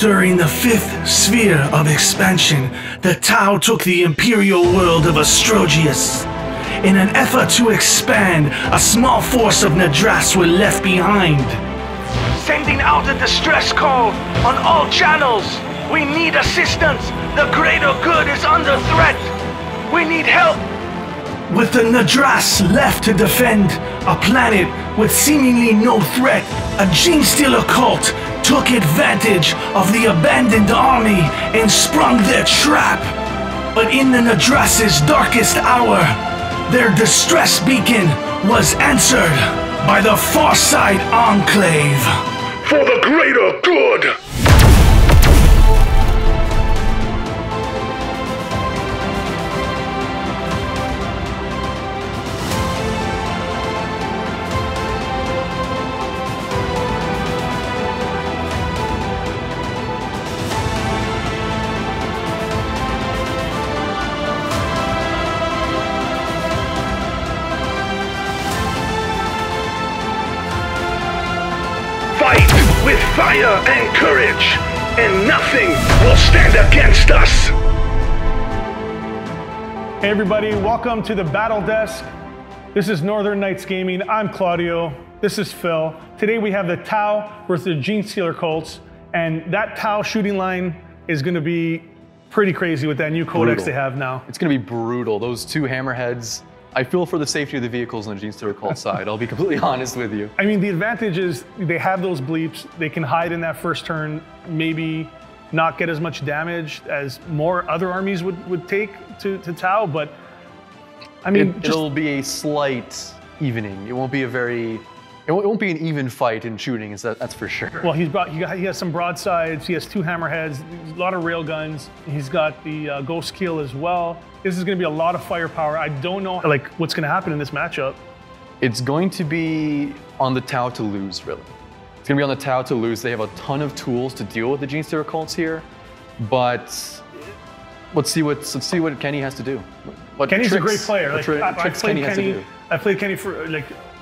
During the 5th sphere of expansion, the Tau took the imperial world of Astrogius. In an effort to expand, a small force of Nadras were left behind. Sending out a distress call on all channels. We need assistance. The greater good is under threat. We need help. With the Nadras left to defend a planet with seemingly no threat, a Genestealer cult took advantage of the abandoned army and sprung their trap. But in the Nadras's darkest hour, their distress beacon was answered by the Farsight enclave. For the greater good! With fire and courage, and nothing will stand against us. Hey everybody, welcome to the Battle Desk. This is Northern Knights Gaming. I'm Claudio. This is Phil. Today we have the Tau versus the Genestealer cults, and that Tau shooting line is going to be pretty crazy with that new codex they have now. It's going to be brutal. Those two hammerheads. I feel for the safety of the vehicles on the Genestealer cult side. I'll be completely honest with you. I mean, the advantage is they have those bleeps. They can hide in that first turn, maybe not get as much damage as more other armies would take to Tau, but I mean, it'll be a slight evening. It won't be an even fight in shooting, that's for sure. Well, he has some broadsides, he has two hammerheads, a lot of rail guns. He's got the ghost keel as well. This is going to be a lot of firepower. I don't know what's going to happen in this matchup. It's going to be on the Tau to lose, really. It's going to be on the Tau to lose. They have a ton of tools to deal with the Genestealer cults here, but let's see what Kenny has to do. Kenny's a great player. What tricks Kenny has to do. I played Kenny for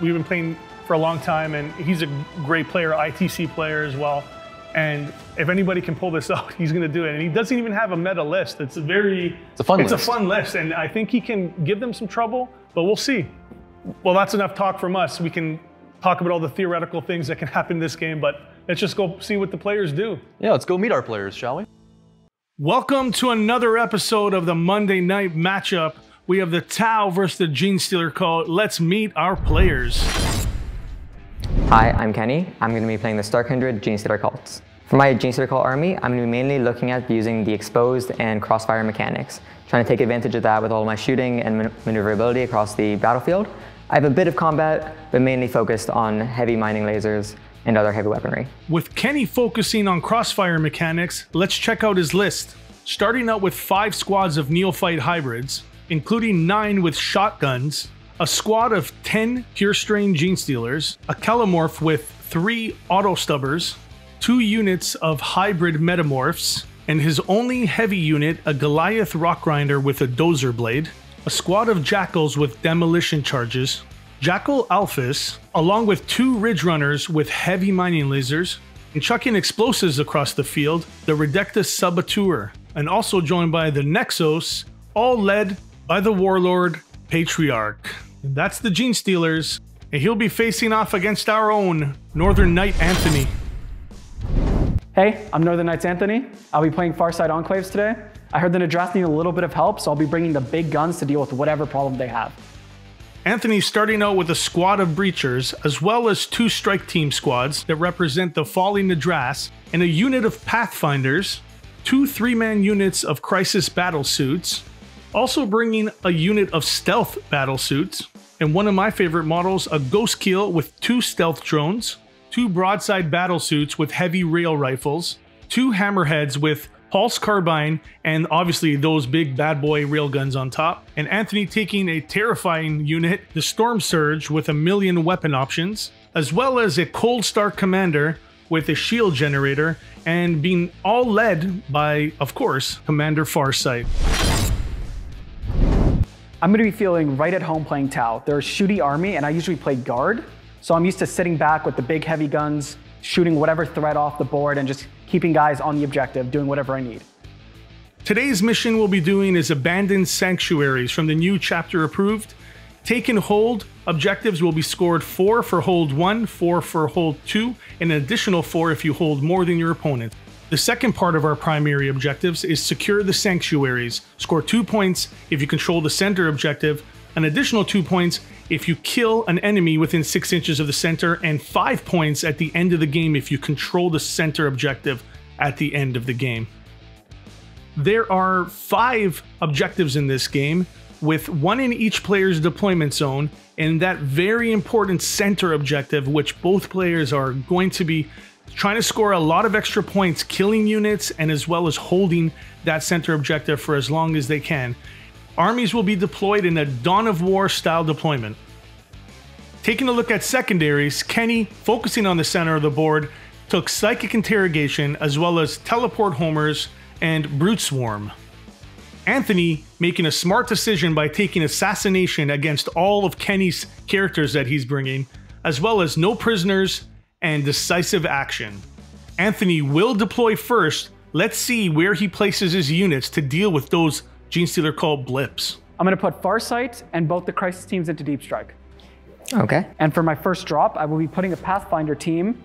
we've been playing for a long time, and he's a great player, ITC player as well. And if anybody can pull this out, he's going to do it. And he doesn't even have a meta list. It's a fun list, and I think he can give them some trouble, but we'll see. Well, that's enough talk from us. We can talk about all the theoretical things that can happen in this game, but let's just go see what the players do. Yeah, let's go meet our players, shall we? Welcome to another episode of the Monday Night Matchup. We have the Tau versus the Genestealer cult. Let's meet our players. Hi, I'm Kenny. I'm going to be playing the Stark Kindred Genestealer cults. For my Genestealer cult army, I'm going to be mainly looking at using the exposed and crossfire mechanics, trying to take advantage of that with all my shooting and maneuverability across the battlefield. I have a bit of combat, but mainly focused on heavy mining lasers and other heavy weaponry. With Kenny focusing on crossfire mechanics, let's check out his list. Starting out with 5 squads of neophyte hybrids, including 9 with shotguns, a squad of 10 pure strain Genestealers, a Calomorph with 3 auto stubbers, 2 units of hybrid metamorphs, and his only heavy unit, a Goliath rock grinder with a dozer blade, a squad of jackals with demolition charges, Jackal Alphys, along with 2 ridge runners with heavy mining lasers, and chucking explosives across the field, the Redectus Saboteur, and also joined by the Nexos, all led by the Warlord Patriarch. And that's the Genestealers, and he'll be facing off against our own Northern Knight Anthony. Hey, I'm Northern Knights Anthony. I'll be playing Farsight Enclaves today. I heard the Nadras need a little bit of help, so I'll be bringing the big guns to deal with whatever problem they have. Anthony's starting out with a squad of breachers, as well as 2 strike team squads that represent the falling Nadras, and a unit of pathfinders, 2 3-man units of crisis battle suits, also bringing a unit of stealth battle suits, and one of my favorite models, a ghost keel with 2 stealth drones, 2 broadside battle suits with heavy rail rifles, 2 hammerheads with pulse carbine, and obviously those big bad boy railguns on top. And Anthony taking a terrifying unit, the Storm Surge with 1,000,000 weapon options, as well as a Cold Star Commander with a shield generator, and being all led by, of course, Commander Farsight. I'm going to be feeling right at home playing Tau. They're a shooty army, and I usually play guard, so I'm used to sitting back with the big heavy guns, shooting whatever threat off the board and just keeping guys on the objective, doing whatever I need. Today's mission we'll be doing is Abandoned Sanctuaries from the new chapter approved. Take and hold objectives will be scored 4 for hold 1, 4 for hold 2, and an additional 4 if you hold more than your opponent. The second part of our primary objectives is secure the sanctuaries. Score 2 points if you control the center objective, an additional 2 points if you kill an enemy within 6 inches of the center, and 5 points at the end of the game if you control the center objective at the end of the game. There are 5 objectives in this game, with 1 in each player's deployment zone, and that very important center objective, which both players are going to be trying to score a lot of extra points, killing units, and as well as holding that center objective for as long as they can. Armies will be deployed in a Dawn of War style deployment. Taking a look at secondaries, Kenny, focusing on the center of the board, took Psychic Interrogation as well as Teleport Homers and Brute Swarm. Anthony making a smart decision by taking Assassination against all of Kenny's characters that he's bringing, as well as No Prisoners and Decisive Action. Anthony will deploy first. Let's see where he places his units to deal with those Genestealer Cult blips. I'm going to put Farsight and both the Crisis teams into Deep Strike. Okay. And for my first drop, I will be putting a Pathfinder team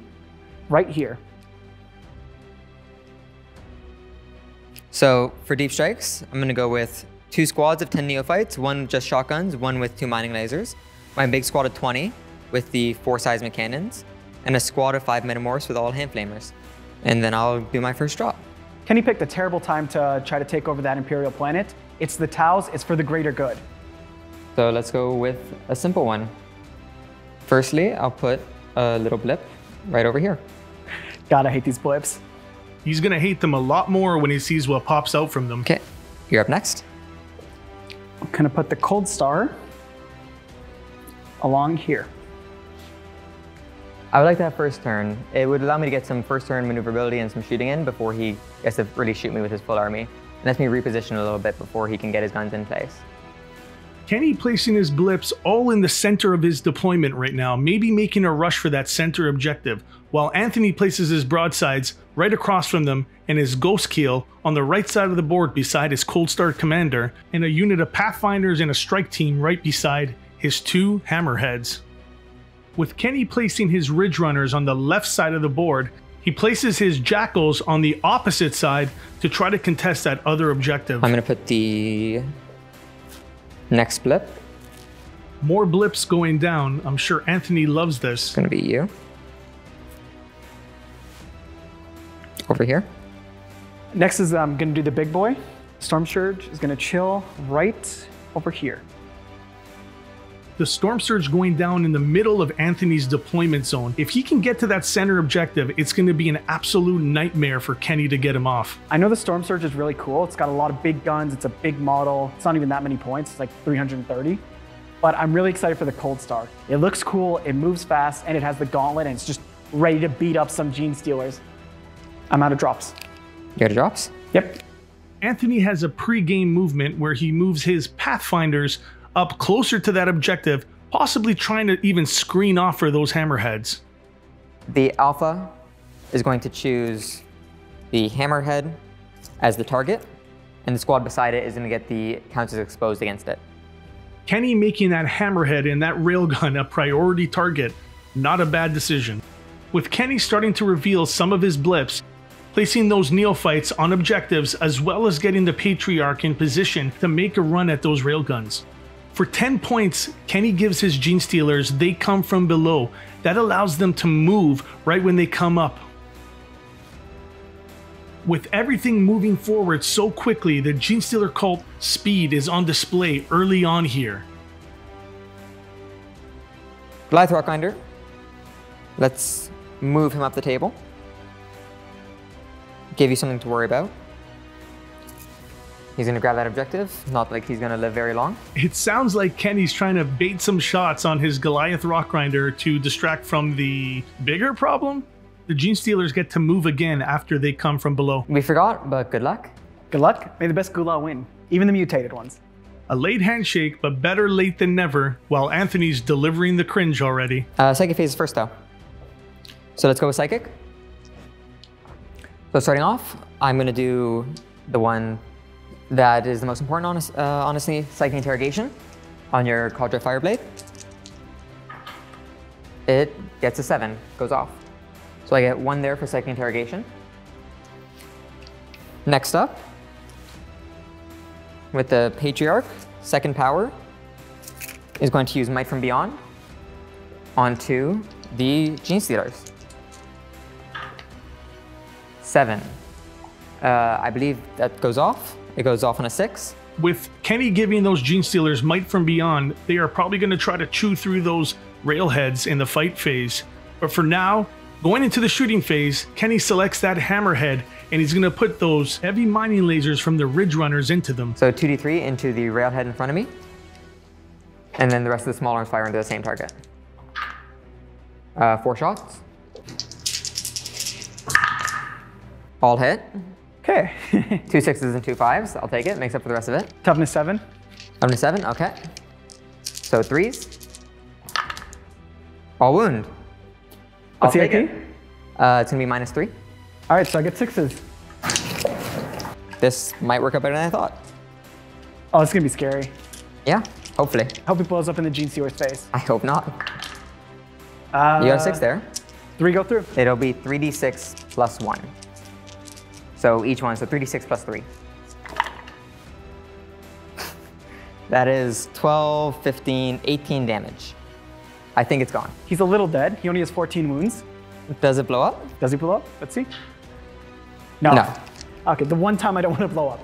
right here. So for deep strikes, I'm going to go with 2 squads of 10 neophytes, 1 with just shotguns, 1 with 2 mining lasers, my big squad of 20 with the 4 seismic cannons, and a squad of 5 metamorphs with all hand flamers. And then I'll do my first drop. Kenny picked a terrible time to try to take over that Imperial planet. It's the Taus, it's for the greater good. So let's go with a simple one. Firstly, I'll put a little blip right over here. God, I hate these blips. He's gonna hate them a lot more when he sees what pops out from them. Okay, you're up next. I'm gonna put the Cold Star along here. I would like to have first turn. It would allow me to get some first turn maneuverability and some shooting in before he gets to really shoot me with his full army. And lets me reposition a little bit before he can get his guns in place. Kenny placing his blips all in the center of his deployment right now, maybe making a rush for that center objective, while Anthony places his broadsides right across from them and his Ghost Keel on the right side of the board beside his Cold Star commander, and a unit of Pathfinders and a strike team right beside his 2 Hammerheads. With Kenny placing his Ridge Runners on the left side of the board, he places his Jackals on the opposite side to try to contest that other objective. I'm going to put the next blip. More blips going down. I'm sure Anthony loves this. It's going to be you. Over here. Next is I'm going to do the big boy. Storm Surge is going to chill right over here. The Storm Surge going down in the middle of Anthony's deployment zone. If he can get to that center objective, it's going to be an absolute nightmare for Kenny to get him off. I know the Storm Surge is really cool. It's got a lot of big guns. It's a big model. It's not even that many points. It's like 330. But I'm really excited for the Cold Star. It looks cool, it moves fast, and it has the gauntlet, and it's just ready to beat up some Genestealers. I'm out of drops. You out of drops? Yep. Anthony has a pre-game movement where he moves his Pathfinders up closer to that objective, possibly trying to even screen off for those Hammerheads. The Alpha is going to choose the Hammerhead as the target, and the squad beside it is going to get the counters exposed against it. Kenny making that Hammerhead and that Railgun a priority target, not a bad decision. With Kenny starting to reveal some of his blips, placing those neophytes on objectives as well as getting the Patriarch in position to make a run at those Railguns. For 10 points, Kenny gives his Genestealers They Come From Below. That allows them to move right when they come up. With everything moving forward so quickly, the Genestealer Cult speed is on display early on here. Goliath Rockgrinder. Let's move him up the table. Give you something to worry about. He's gonna grab that objective. Not like he's gonna live very long. It sounds like Kenny's trying to bait some shots on his Goliath Rockgrinder to distract from the bigger problem. The Genestealers get to move again after they come from below. We forgot, but good luck. Good luck. May the best Gula win. Even the mutated ones. A late handshake, but better late than never, while Anthony's delivering the cringe already. Second phase first though. So let's go with Psychic. So starting off, I'm going to do the one that is the most important, honestly, Psychic Interrogation on your Cauldron Fireblade. It gets a 7, goes off. So I get 1 there for Psychic Interrogation. Next up, with the Patriarch, second power, is going to use Might from Beyond onto the Genestealers. 7. I believe that goes off. It goes off on a 6. With Kenny giving those Genestealers Might from Beyond, they are probably going to try to chew through those railheads in the fight phase. But for now, going into the shooting phase, Kenny selects that Hammerhead, and he's going to put those heavy mining lasers from the Ridge Runners into them. So 2d3 into the railhead in front of me, and then the rest of the small arms fire into the same target. 4 shots. All hit. Okay. 2 6s and 2 5s. I'll take it. Makes up for the rest of it. Toughness 7. Toughness 7. Okay. So 3s. All wound. What's the take AP? it. It's gonna be -3. All right, so I get 6s. This might work out better than I thought. Oh, it's gonna be scary. Yeah. Hopefully. Hope it blows up in the Genestealer's face. I hope not. You got a 6 there. 3 go through. It'll be 3d6 plus 1. So each one, so 3d6 plus 3. That is 12, 15, 18 damage. I think it's gone. He's a little dead. He only has 14 wounds. Does it blow up? Does he blow up? Let's see. No. No. Okay, the one time I don't want to blow up.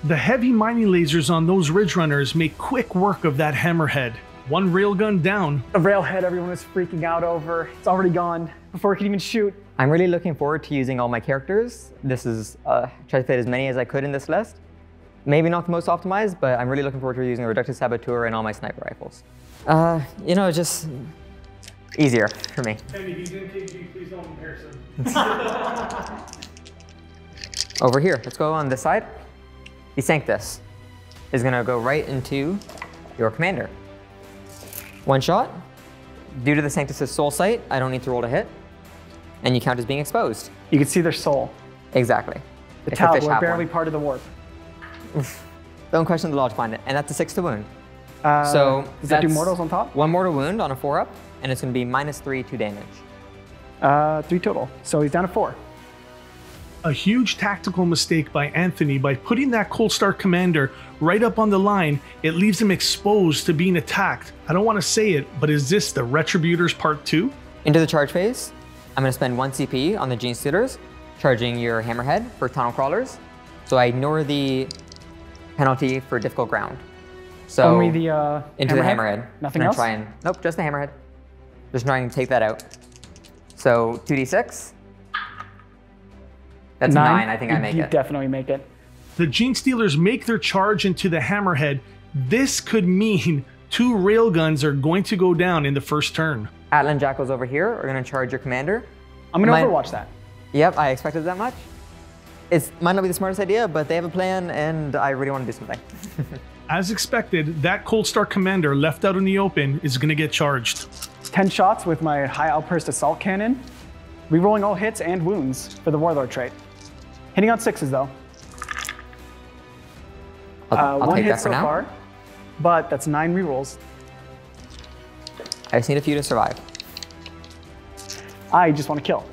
The heavy mining lasers on those Ridge Runners make quick work of that Hammerhead. 1 railgun down. The railhead everyone was freaking out over. It's already gone before it can even shoot. I'm really looking forward to using all my characters. This is, try to fit as many as I could in this list. Maybe not the most optimized, but I'm really looking forward to using a Reductive Saboteur and all my sniper rifles. You know, just easier for me. Kenny, he's in KG, please don't embarrass him. Over here, let's go on this side. The Sanctus is gonna go right into your commander. 1 shot. Due to the Sanctus's soul sight, I don't need to roll to hit. And you count as being exposed. You can see their soul. Exactly. The It's a Tau, fish we're hat barely one. part of the warp. Don't question the logic behind it. And that's a 6 to wound. So does that do that's mortals on top? 1 mortal wound on a 4-up, and it's gonna be -3 to damage. 3 total. So he's down to 4. A huge tactical mistake by Anthony by putting that Cold Star commander right up on the line. It leaves him exposed to being attacked. I don't want to say it, but is this the Retributors Part 2? Into the charge phase, I'm gonna spend 1 CP on the Genestealers, charging your Hammerhead for tunnel crawlers. So I ignore the penalty for difficult ground. So Only the into the Hammerhead. Nothing I'm else? gonna nope, just the Hammerhead. Just trying to take that out. So 2d6. That's 9. I think I make You it. definitely make it. The Genestealers make their charge into the Hammerhead. This could mean 2 railguns are going to go down in the first turn. Atlan Jackals over here are gonna charge your commander. I'm gonna Mine- overwatch that. Yep, I expected that much. It might not be the smartest idea, but they have a plan, and I really want to do something. As expected, that Cold Star commander left out in the open is going to get charged. 10 shots with my high outburst assault cannon. Rerolling all hits and wounds for the Warlord trait. Hitting on 6s though. I'll 1 take hit that for so now. far, but that's 9 rerolls. I just need a few to survive. I just want to kill.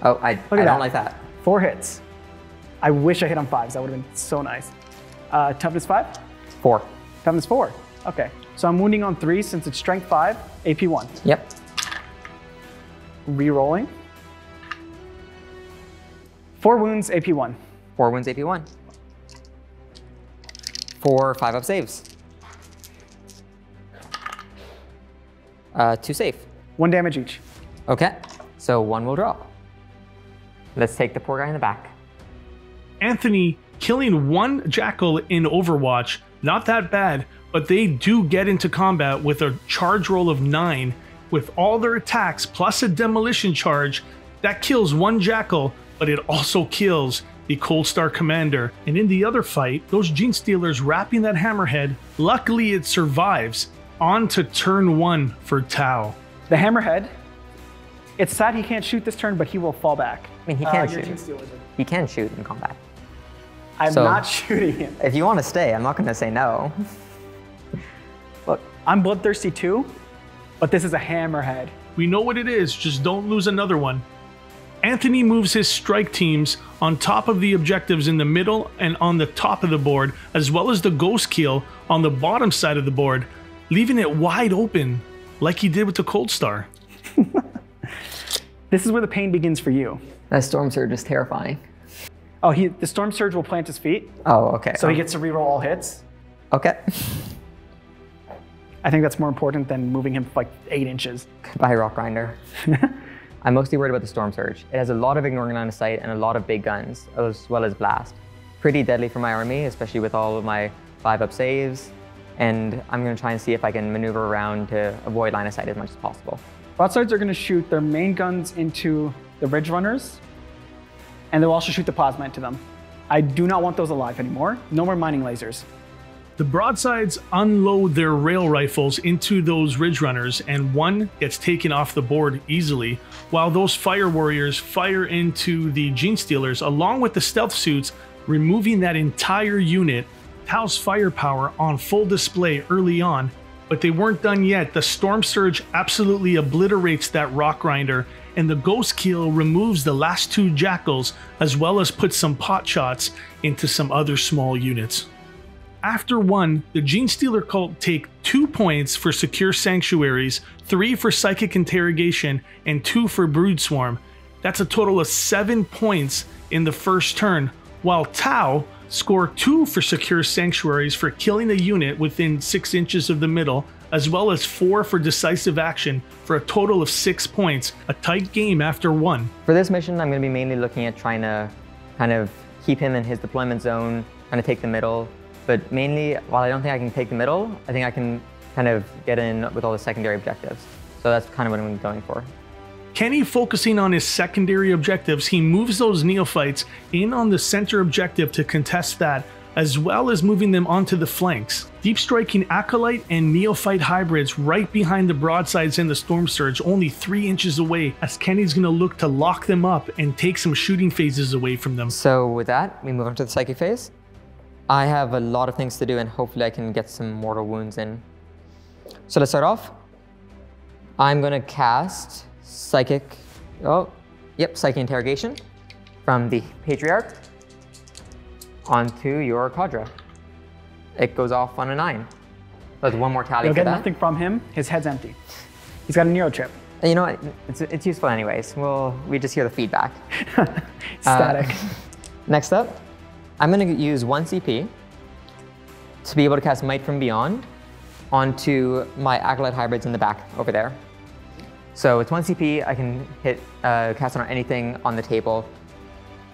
Oh, I at don't that. like that. 4 hits. I wish I hit on 5s. That would have been so nice. Toughness 5? 4. Toughness 4. Okay. So I'm wounding on 3 since it's strength 5, AP 1. Yep. Rerolling. 4 wounds, AP 1. 4 wounds, AP 1. 4 5-up saves. 2 safe. 1 damage each. Okay, so 1 will drop. Let's take the poor guy in the back. Anthony killing 1 Jackal in Overwatch, not that bad, but they do get into combat with a charge roll of 9 with all their attacks plus a demolition charge. That kills 1 Jackal, but it also kills the Cold Star commander. And in the other fight, those Genestealers wrapping that hammerhead, luckily it survives. On to turn 1 for Tau. The hammerhead, it's sad he can't shoot this turn, but he will fall back. I mean, he can your shoot. Genestealers are- He can shoot in combat. I'm So- not shooting him. If you want to stay, I'm not going to say no. Look, I'm bloodthirsty too, but this is a hammerhead. We know what it is, just don't lose another one. Anthony moves his strike teams on top of the objectives in the middle and on the top of the board, as well as the ghost keel on the bottom side of the board, leaving it wide open, like he did with the Cold Star. This is where the pain begins for you. That Storm Surge is terrifying. Oh, the Storm Surge will plant his feet, Oh, okay. so he gets to reroll all hits. Okay. I think that's more important than moving him like 8 inches. Goodbye, Rock Grinder. I'm mostly worried about the Storm Surge. It has a lot of ignoring line of sight and a lot of big guns, as well as blast. Pretty deadly for my army, especially with all of my 5-up saves. And I'm going to try and see if I can maneuver around to avoid line of sight as much as possible. Broadsides are going to shoot their main guns into the Ridge Runners, and they'll also shoot the plasma into them. I do not want those alive anymore. No more mining lasers. The broadsides unload their rail rifles into those ridge runners, and one gets taken off the board easily, while those fire warriors fire into the Genestealers along with the stealth suits, removing that entire unit. Tau's firepower on full display early on, but they weren't done yet. The Storm Surge absolutely obliterates that Rock Grinder, and the Ghost Keel removes the last 2 Jackals, as well as puts some pot shots into some other small units. After 1, the Genestealer Cult take 2 points for Secure Sanctuaries, 3 for Psychic Interrogation, and 2 for Brood Swarm. That's a total of 7 points in the first turn, while Tau score 2 for Secure Sanctuaries for killing a unit within 6 inches of the middle, as well as 4 for Decisive Action for a total of 6 points. A tight game after 1. For this mission, I'm going to be mainly looking at trying to kind of keep him in his deployment zone, trying to take the middle. But mainly, while I don't think I can take the middle, I think I can kind of get in with all the secondary objectives. So that's kind of what I'm going for. Kenny focusing on his secondary objectives, he moves those neophytes in on the center objective to contest that, as well as moving them onto the flanks. Deep striking Acolyte and Neophyte hybrids right behind the broadsides and the Storm Surge, only 3 inches away, as Kenny's going to look to lock them up and take some shooting phases away from them. So with that, we move on to the psychic phase. I have a lot of things to do, and hopefully I can get some mortal wounds in. So let's start off. I'm going to cast Psychic Interrogation from the Patriarch onto your Cadre. It goes off on a 9. That's 1 more tally You'll for get that. nothing from him. His head's empty. He's got a Nero chip. And you know what? It's useful anyways. We just hear the feedback. Static. Next up, I'm going to use 1 CP to be able to cast Might from Beyond onto my Acolyte hybrids in the back over there. So with 1 CP, I can hit cast it on anything on the table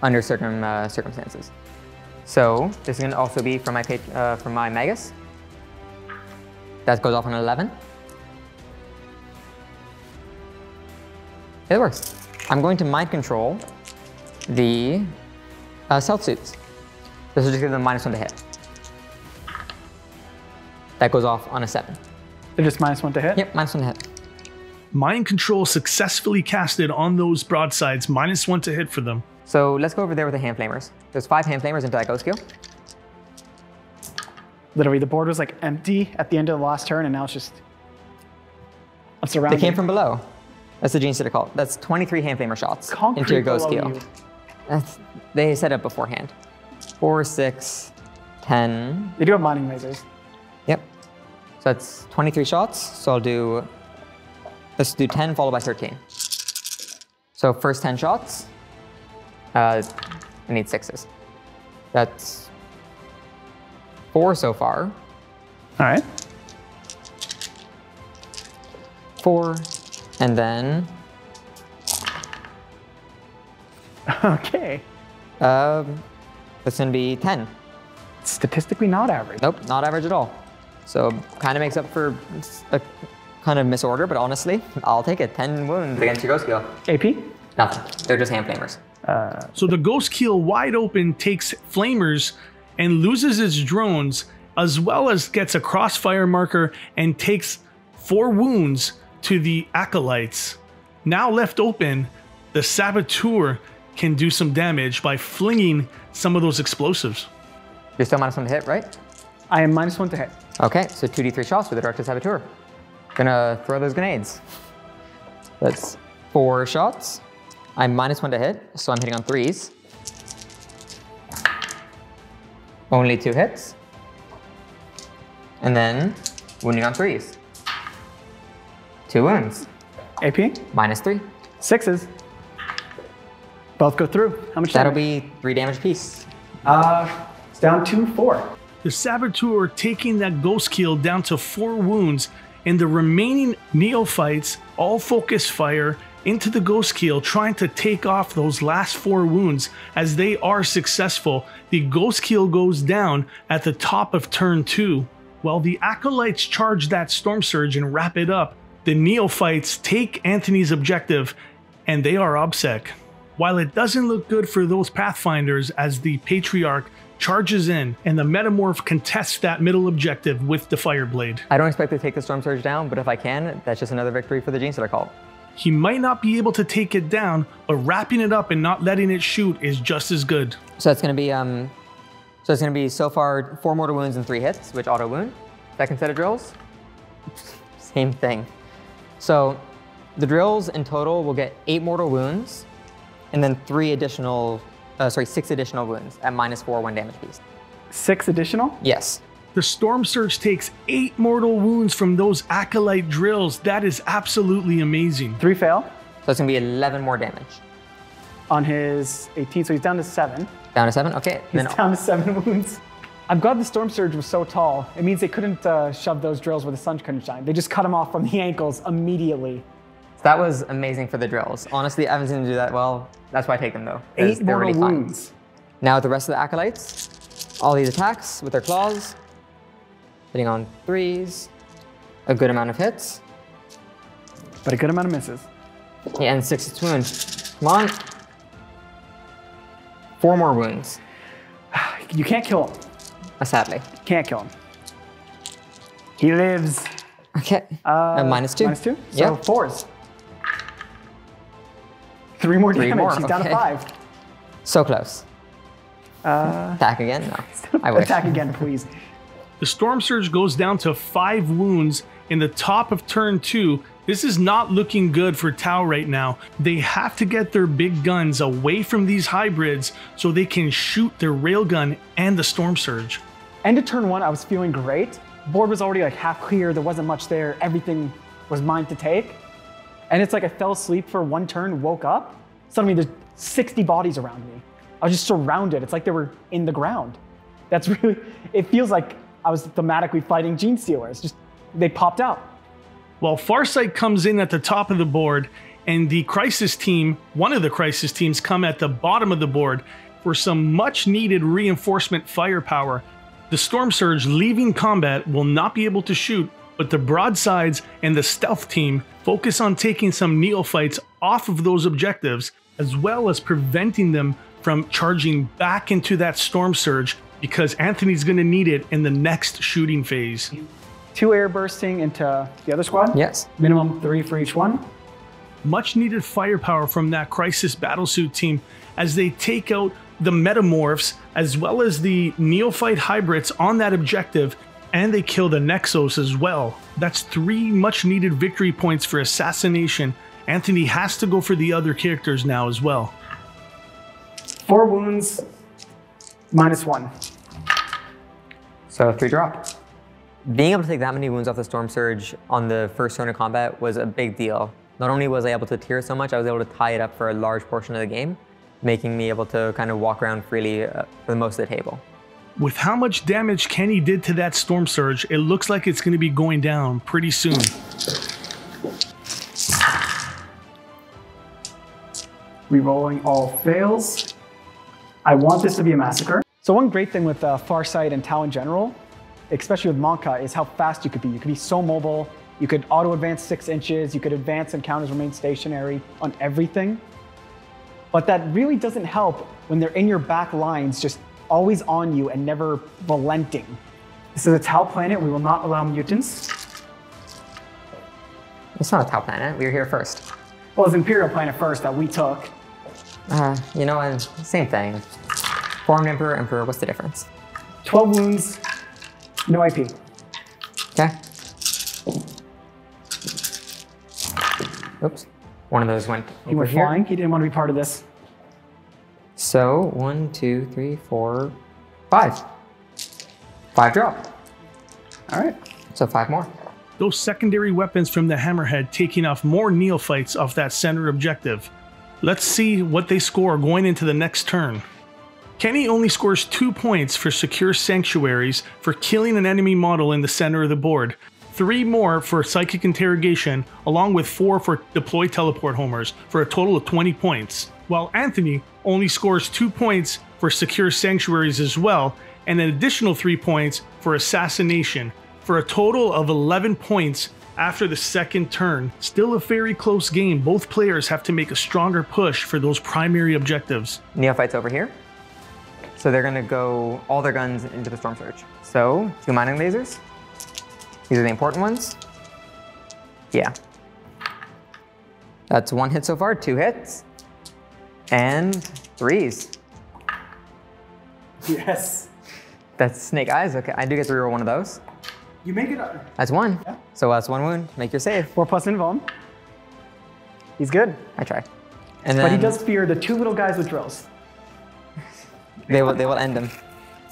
under certain circumstances. So this is going to also be from my Magus. That goes off on 11. It works. I'm going to Mind Control the Stealth Suits. This will just give them -1 to hit. That goes off on a 7. They're just -1 to hit? Yep, -1 to hit. Mind Control successfully casted on those broadsides, -1 to hit for them. So let's go over there with the Hand Flamers. There's 5 Hand Flamers into that Ghost Kill. Literally, the board was like empty at the end of the last turn, and now it's just surrounded. They came from below. That's the Genestealer Cult. That's 23 Hand Flamer shots Concrete into your Ghost below Kill. you. They set up beforehand. 4, 6, 10. They do have mining lasers. Yep. So that's 23 shots. So let's do 10 followed by 13. So first 10 shots, I need 6s. That's 4 so far. All right. 4, and then Okay. that's gonna be 10. Statistically not average. Nope, not average at all. So kind of makes up for a kind of misorder, but honestly, I'll take it. 10 wounds against your Ghost Kill. AP? Nothing. They're just Hand Flamers. So the Ghost Keel wide open takes flamers and loses its drones, as well as gets a crossfire marker and takes 4 wounds to the acolytes. Now left open, the saboteur can do some damage by flinging some of those explosives. You're still -1 to hit, right? I am -1 to hit. Okay, so 2d3 shots with the directed saboteur. Gonna throw those grenades. That's 4 shots. I'm -1 to hit, so I'm hitting on 3s. Only 2 hits. And then wounding on 3s. 2 wounds. AP? -3. 6s. Both go through. How much That'll damage? be 3 damage apiece. It's down to 4. The saboteur taking that Ghost Keel down to 4 wounds, and the remaining neophytes all focus fire into the Ghost Keel, trying to take off those last 4 wounds. As they are successful, the Ghost Keel goes down at the top of turn 2. While the acolytes charge that storm surge and wrap it up, the neophytes take Anthony's objective, and they are obsec. While it doesn't look good for those pathfinders as the patriarch charges in and the metamorph contests that middle objective with the fireblade. I don't expect to take the storm surge down, but if I can, that's just another victory for the Genestealer Cult. He might not be able to take it down, but wrapping it up and not letting it shoot is just as good. So it's gonna be so far 4 mortal wounds and 3 hits, which auto wound. Second set of drills, same thing. So the drills in total will get 8 mortal wounds, and then 6 additional wounds at -4, 1 damage piece. 6 additional? Yes. The storm surge takes 8 mortal wounds from those acolyte drills. That is absolutely amazing. 3 fail So it's gonna be 11 more damage. on his 18, so he's down to 7. Down to 7, okay. He's Then down to 7 wounds. I'm glad the storm surge was so tall. It means they couldn't shove those drills where the sun couldn't shine. They just cut him off from the ankles immediately. that was amazing for the drills. Honestly, I haven't seen them do that well. That's why I take them though. 'Cause 8 they're mortal really fun. wounds. Now with the rest of the acolytes, all these attacks with their claws, hitting on 3s, a good amount of hits, But a good amount of misses. yeah, and 6 wounds. Come on. 4 more wounds, You can't kill him. sadly. Can't kill him. He lives. Okay, -2. -2? So Yep. 4s. 3 more 3 damage. more, He's down to okay. 5. So close. Attack again? No, I wish. Attack again, please. The storm surge goes down to 5 wounds in the top of turn 2. This is not looking good for Tau right now. They have to get their big guns away from these hybrids so they can shoot their railgun and the storm surge. End of turn 1, I was feeling great. Board was already like half clear. There wasn't much there. Everything was mine to take. And it's like I fell asleep for 1 turn, woke up. Suddenly there's 60 bodies around me. I was just surrounded. It's like they were in the ground. That's really, it feels like I was thematically fighting Genestealers. Just, they popped out. While Farsight comes in at the top of the board, and the crisis team, one of the crisis teams, come at the bottom of the board for some much needed reinforcement firepower. The storm surge leaving combat will not be able to shoot, but the broadsides and the stealth team focus on taking some neophytes off of those objectives, as well as preventing them from charging back into that storm surge, because Anthony's going to need it in the next shooting phase. 2 air bursting into the other squad. Yes. Minimum 3 for each one. Much needed firepower from that crisis battlesuit team as they take out the metamorphs as well as the neophyte hybrids on that objective, and they kill the Nexos as well. That's 3 much needed victory points for assassination. Anthony has to go for the other characters now as well. 4 wounds, -1. So 3 drop. Being able to take that many wounds off the storm surge on the first turn of combat was a big deal. Not only was I able to tier so much, I was able to tie it up for a large portion of the game, making me able to kind of walk around freely for most of the table. With how much damage Kenny did to that storm surge, it looks like it's going to be going down pretty soon. Rerolling all fails. I want this to be a massacre. So one great thing with Farsight and Tau in general, especially with Monka, is how fast you could be. You could be so mobile. You could auto-advance 6 inches. You could advance and counters remain stationary on everything. But that really doesn't help when they're in your back lines, just always on you and never relenting. This is a Tau planet. We will not allow mutants. It's not a Tau planet. We were here first. Well, it's Imperial planet first that we took. You know what? Same thing. Formed Emperor, Emperor, what's the difference? 12 wounds, no AP. Okay. Oops. One of those went He over went here. flying. He didn't want to be part of this. So 1, 2, 3, 4, 5. 5 drop. All right. So 5 more. Those secondary weapons from the Hammerhead taking off more neophytes off that center objective. Let's see what they score going into the next turn. Kenny only scores 2 points for secure sanctuaries for killing an enemy model in the center of the board, 3 more for psychic interrogation, along with 4 for deploy teleport homers, for a total of 20 points. While Anthony only scores 2 points for secure sanctuaries as well, and an additional 3 points for assassination, for a total of 11 points after the second turn. Still a very close game. Both players have to make a stronger push for those primary objectives. Neophytes over here. So they're gonna go all their guns into the Storm Surge. So 2 mining lasers. These are the important ones. Yeah. That's 1 hit so far, 2 hits. And 3s. Yes. That's Snake Eyes. Okay, I do get to reroll one of those. You make it up. That's 1. Yeah. So that's 1 wound. Make your save. 4+ invuln. He's good. I try. And then But he does fear the 2 little guys with drills. they will end him.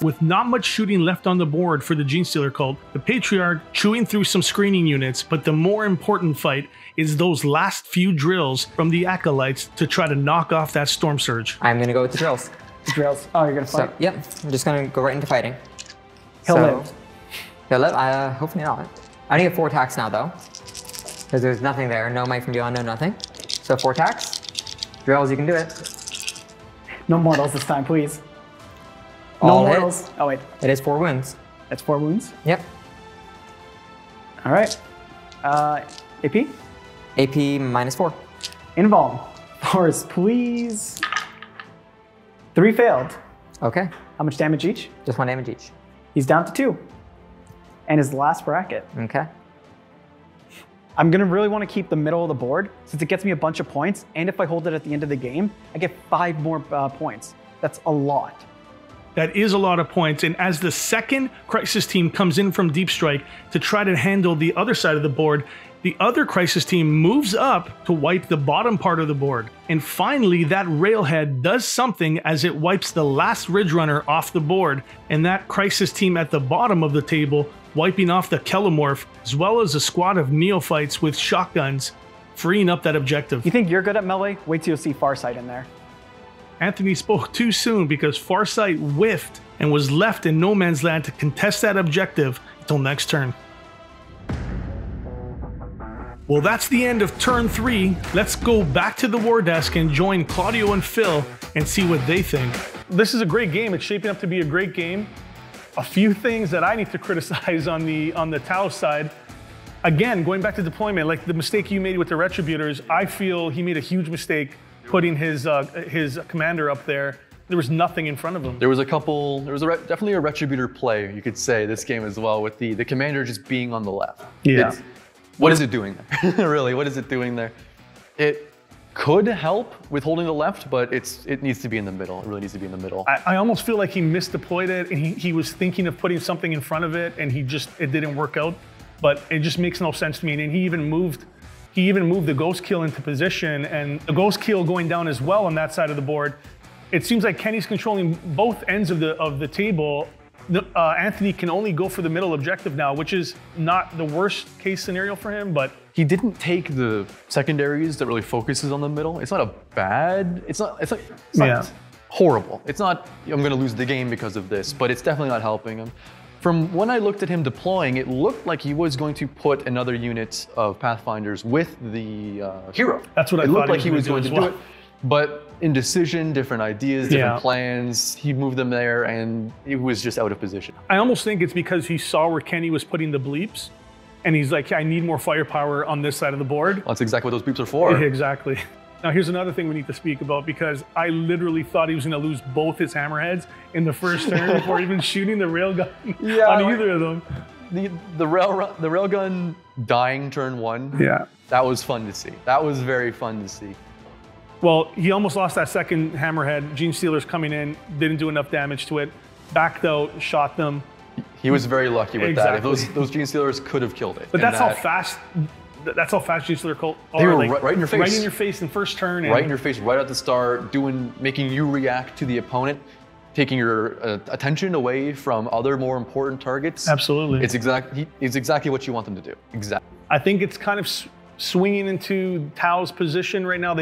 With not much shooting left on the board for the Genestealer Cult, the Patriarch chewing through some screening units, but the more important fight is those last few drills from the Acolytes to try to knock off that Storm Surge. I'm gonna go with the drills. Drills. Oh, you're gonna fight. So, yep, I'm just gonna go right into fighting. He'll So- live. He'll live? Hopefully not. I only get 4 attacks now though, because there's nothing there. No might from beyond, no nothing. So 4 attacks. Drills, you can do it. No mortals this time, please. No All hit. mortals. Oh wait, It is 4 wounds. that's 4 wounds. Yep. All right. AP. AP -4. Invuln. Force, please. 3 failed. Okay, How much damage each? just 1 damage each. He's down to 2. And his last bracket. Okay. I'm gonna really want to keep the middle of the board since it gets me a bunch of points. And if I hold it at the end of the game, I get 5 more points. That's a lot. That is a lot of points, and as the second Crisis team comes in from Deep Strike to try to handle the other side of the board, the other Crisis team moves up to wipe the bottom part of the board. And finally, that Railhead does something as it wipes the last Ridge Runner off the board, and that Crisis team at the bottom of the table wiping off the Kelomorph, as well as a squad of neophytes with shotguns, freeing up that objective. You think you're good at melee? Wait till you see Farsight in there. Anthony spoke too soon because Farsight whiffed and was left in no man's land to contest that objective until next turn. Well, that's the end of turn 3. Let's go back to the war desk and join Claudio and Phil and see what they think. This is a great game. It's shaping up to be a great game. A few things that I need to criticize on the Tau side. Again, going back to deployment, like the mistake you made with the Retributors, I feel he made a huge mistake putting his commander up there. There was nothing in front of him. There was a couple, definitely a Retributor play, you could say, this game as well, with the commander just being on the left. Yeah. What is it doing there? Really, what is it doing there? It could help with holding the left, but it needs to be in the middle. It really needs to be in the middle. I almost feel like he misdeployed it, and he was thinking of putting something in front of it, and it didn't work out. But it just makes no sense to me. And he even moved the Ghost Kill into position, and the Ghost Kill going down as well on that side of the board. It seems like Kenny's controlling both ends of the table. Anthony can only go for the middle objective now, which is not the worst case scenario for him, but He didn't take the secondaries that really focuses on the middle. It's not a bad, it's not horrible. It's not, I'm gonna lose the game because of this, but it's definitely not helping him. From when I looked at him deploying, it looked like he was going to put another unit of Pathfinders with the hero. That's what I thought. It looked like he he was was gonna going do to as do it. But indecision, different ideas, different plans, he moved them there and he was just out of position. I almost think it's because he saw where Kenny was putting the bleeps, and he's like, I need more firepower on this side of the board. That's exactly what those beeps are for. Exactly. Now here's another thing we need to speak about, because I literally thought he was going to lose both his hammerheads in the first turn before even shooting the railgun on either of them. The railgun dying turn 1. Yeah. That was fun to see. That was very fun to see. Well, he almost lost that second hammerhead. Genestealer's coming in, didn't do enough damage to it, backed out, shot them. He was very lucky with that. If Exactly. those Genestealers could have killed it. But that's how fast. That's how fast Genestealer Cult are. They were like, right in your face. Right in your face in first turn. And Right in your face, right at the start, making you react to the opponent, taking your attention away from other more important targets. Absolutely. It's exactly what you want them to do. Exactly. I think it's kind of swinging into Tao's position right now.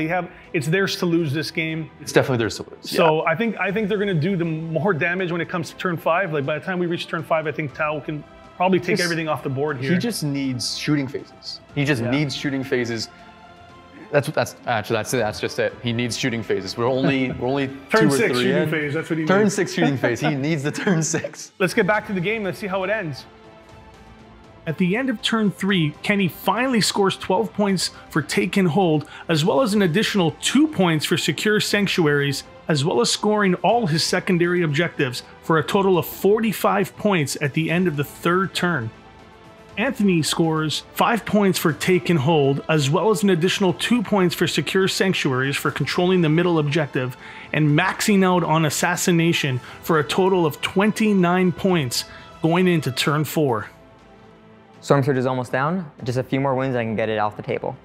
It's theirs to lose this game. It's definitely theirs to lose. So I think they're going to do the more damage when it comes to turn 5. Like by the time we reach turn 5, I think Tao can probably take everything off the board here. He just needs shooting phases. He just needs shooting phases. That's just it. He needs shooting phases. We're only turn 2 or 6 3 shooting in. phase. That's what he Turn needs. 6 shooting phase. He needs the turn 6. Let's get back to the game. Let's see how it ends. At the end of turn 3, Kenny finally scores 12 points for take and hold, as well as an additional 2 points for secure sanctuaries, as well as scoring all his secondary objectives for a total of 45 points at the end of the third turn. Anthony scores 5 points for take and hold, as well as an additional 2 points for secure sanctuaries for controlling the middle objective, and maxing out on assassination for a total of 29 points going into turn 4. Storm Surge is almost down. Just a few more wins, I can get it off the table.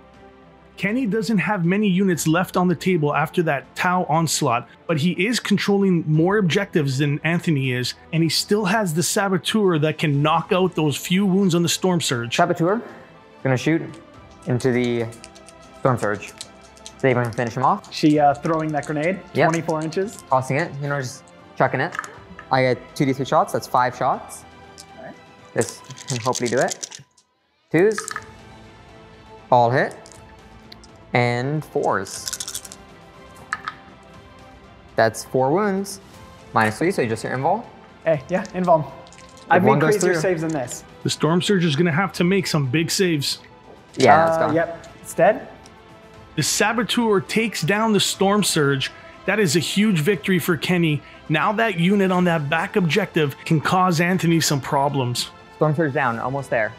Kenny doesn't have many units left on the table after that Tau onslaught, but he is controlling more objectives than Anthony is, and he still has the Saboteur that can knock out those few wounds on the Storm Surge. Saboteur, gonna shoot into the Storm Surge. See if I can finish him off. She throwing that grenade, Yep. 24 inches. Tossing it, just chucking it. I get 2d3 shots, that's 5 shots. Alright. This can hopefully do it. 2s, all hit, and 4s. That's 4 wounds, -3, so you just hit invul. Hey, yeah, invuln. I've one made goes crazier through. saves than this. The Storm Surge is going to have to make some big saves. Yeah, let's go. Yep, it's dead. The Saboteur takes down the Storm Surge. That is a huge victory for Kenny. Now that unit on that back objective can cause Anthony some problems. Storm Surge down, almost there.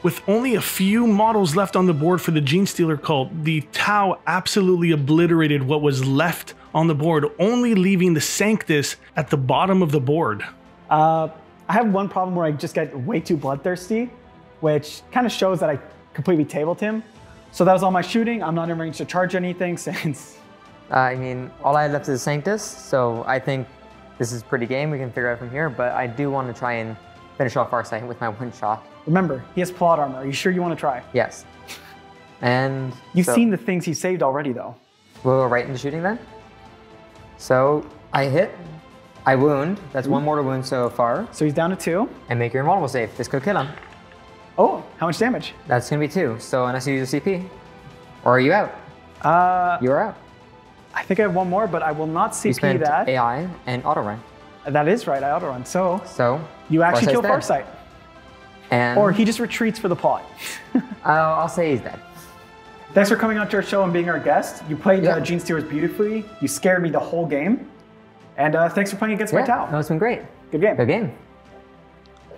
With only a few models left on the board for the Genestealer Cult, the Tau absolutely obliterated what was left on the board, only leaving the Sanctus at the bottom of the board. I have one problem where I just get way too bloodthirsty, which kind of shows that I completely tabled him. So that was all my shooting. I'm not in range to charge anything since... I mean, all I had left is Sanctus, so I think this is pretty game. We can figure out from here, but I do want to try and finish off Farsight with my one shot. Remember, he has plot armor. Are you sure you want to try? Yes. And You've so seen the things he saved already, though. we'll go right into shooting then. So I hit, I wound. That's 1 mortal wound so far. So he's down to 2. And make your invulnerable save. This could kill him. Oh, how much damage? That's gonna be 2. So unless you use a CP, or are you out? You are out. I think I have 1 more, but I will not You CP spent that. AI and auto run. That is right, I auto run. So So you actually kill Farsight's dead. Farsight. And Or he just retreats for the plot. I'll say he's dead. Thanks for coming out to our show and being our guest. You played Yeah. Genestealers beautifully. You scared me the whole game. And thanks for playing against my Yeah, Tau. no, it's been great. Good game. Good game.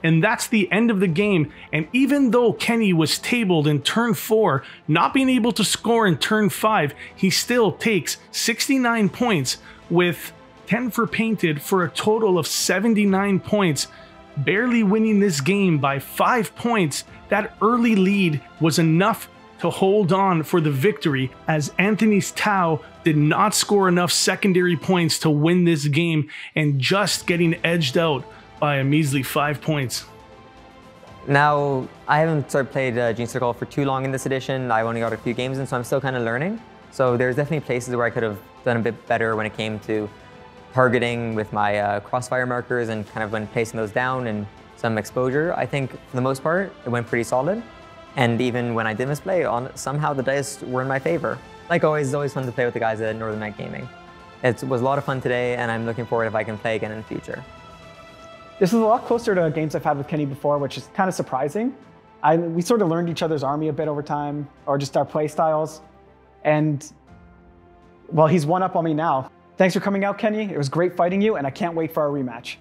And that's the end of the game. And even though Kenny was tabled in turn 4, not being able to score in turn 5, he still takes 69 points with 10 for painted for a total of 79 points, barely winning this game by 5 points. That early lead was enough to hold on for the victory, as Anthony's Tau did not score enough secondary points to win this game, and just getting edged out by a measly 5 points. Now, I haven't played Genestealer Cult for too long in this edition. I've only got a few games in, so I'm still kind of learning. So there's definitely places where I could have done a bit better when it came to targeting with my crossfire markers and kind of when placing those down and some exposure. I think for the most part, it went pretty solid. And even when I did misplay, somehow the dice were in my favor. Like always, it's always fun to play with the guys at Northern Night Gaming. It was a lot of fun today, and I'm looking forward if I can play again in the future. This is a lot closer to games I've had with Kenny before, which is kind of surprising. We sort of learned each other's army a bit over time, or just our play styles. And Well, he's one up on me now. Thanks for coming out, Kenny. It was great fighting you, and I can't wait for our rematch.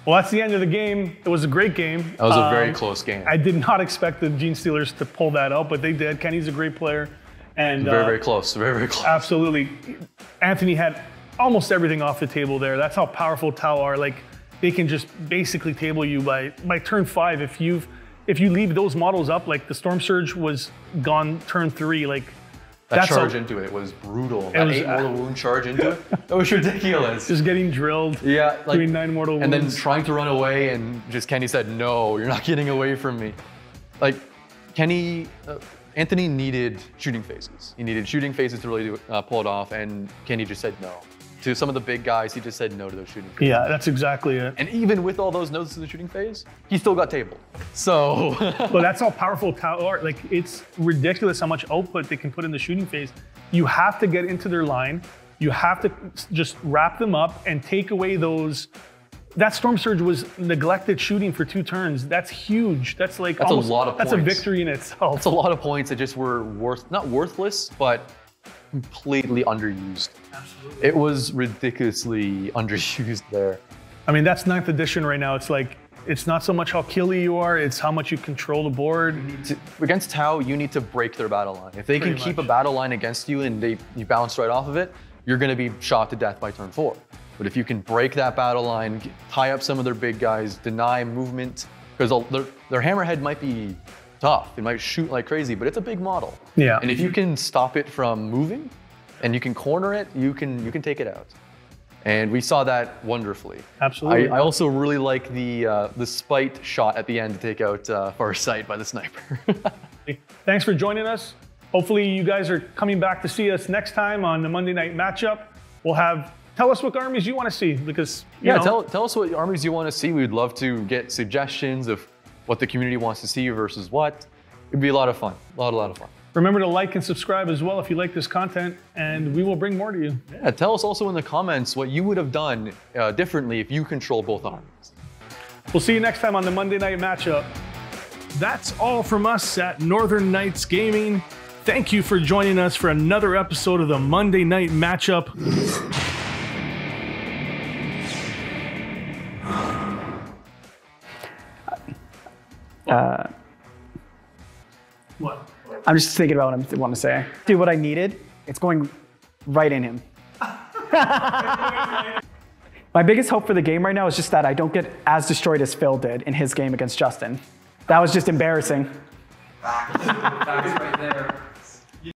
Well, that's the end of the game. It was a great game. That was a very close game. I did not expect the Genestealers to pull that out, but they did. Kenny's a great player. And very, very close. Very, very close. Absolutely. Anthony had almost everything off the table there. That's how powerful Tau are. Like, they can just basically table you by turn 5. If you leave those models up, like the Storm Surge was gone turn 3, like that charge into it was brutal. That 8 mortal wound charge into it, that was ridiculous. Just getting drilled. Yeah, like, doing 9 mortal wounds. And then trying to run away, and just Kenny said, "No, you're not getting away from me." Like, Anthony needed shooting phases. He needed shooting phases to really pull it off, and Kenny just said no. To some of the big guys, he just said no to those shooting phases. Yeah, that's exactly it. And even with all those notes to the shooting phase, he still got tabled. So. But that's how powerful Tau are. Like, it's ridiculous how much output they can put in the shooting phase. You have to get into their line. You have to just wrap them up and take away those. That Storm Surge was neglected shooting for 2 turns. That's huge. That's like that's almost, a lot of points. That's a victory in itself. That's a lot of points that just were not worthless, but completely underused. Absolutely. It was ridiculously underused there. I mean, that's 9th edition right now. It's like, it's not so much how killy you are, it's how much you control the board. Against Tau, you need to break their battle line. If they can keep a battle line against you and you bounce right off of it, you're going to be shot to death by turn 4. But if you can break that battle line, tie up some of their big guys, deny movement, because their hammerhead might be tough. It might shoot like crazy, but it's a big model. Yeah. And if you can stop it from moving, and you can corner it, you can take it out. And we saw that wonderfully. Absolutely. I also really like the spite shot at the end to take out Farsight by the sniper. Thanks for joining us. Hopefully you guys are coming back to see us next time on the Monday Night Matchup. Tell us what armies you want to see, because tell us what armies you want to see. We'd love to get suggestions of what the community wants to see versus what. It'd be a lot of fun. A lot of fun. Remember to like and subscribe as well if you like this content, and we will bring more to you. Yeah, tell us also in the comments what you would have done differently if you control both armies. We'll see you next time on the Monday Night Matchup. That's all from us at Northern Knights Gaming. Thank you for joining us for another episode of the Monday Night Matchup. What? I'm just thinking about what I want to say. Dude, what I needed, it's going right in him. My biggest hope for the game right now is just that I don't get as destroyed as Phil did in his game against Justin. That was just embarrassing. Back is right there.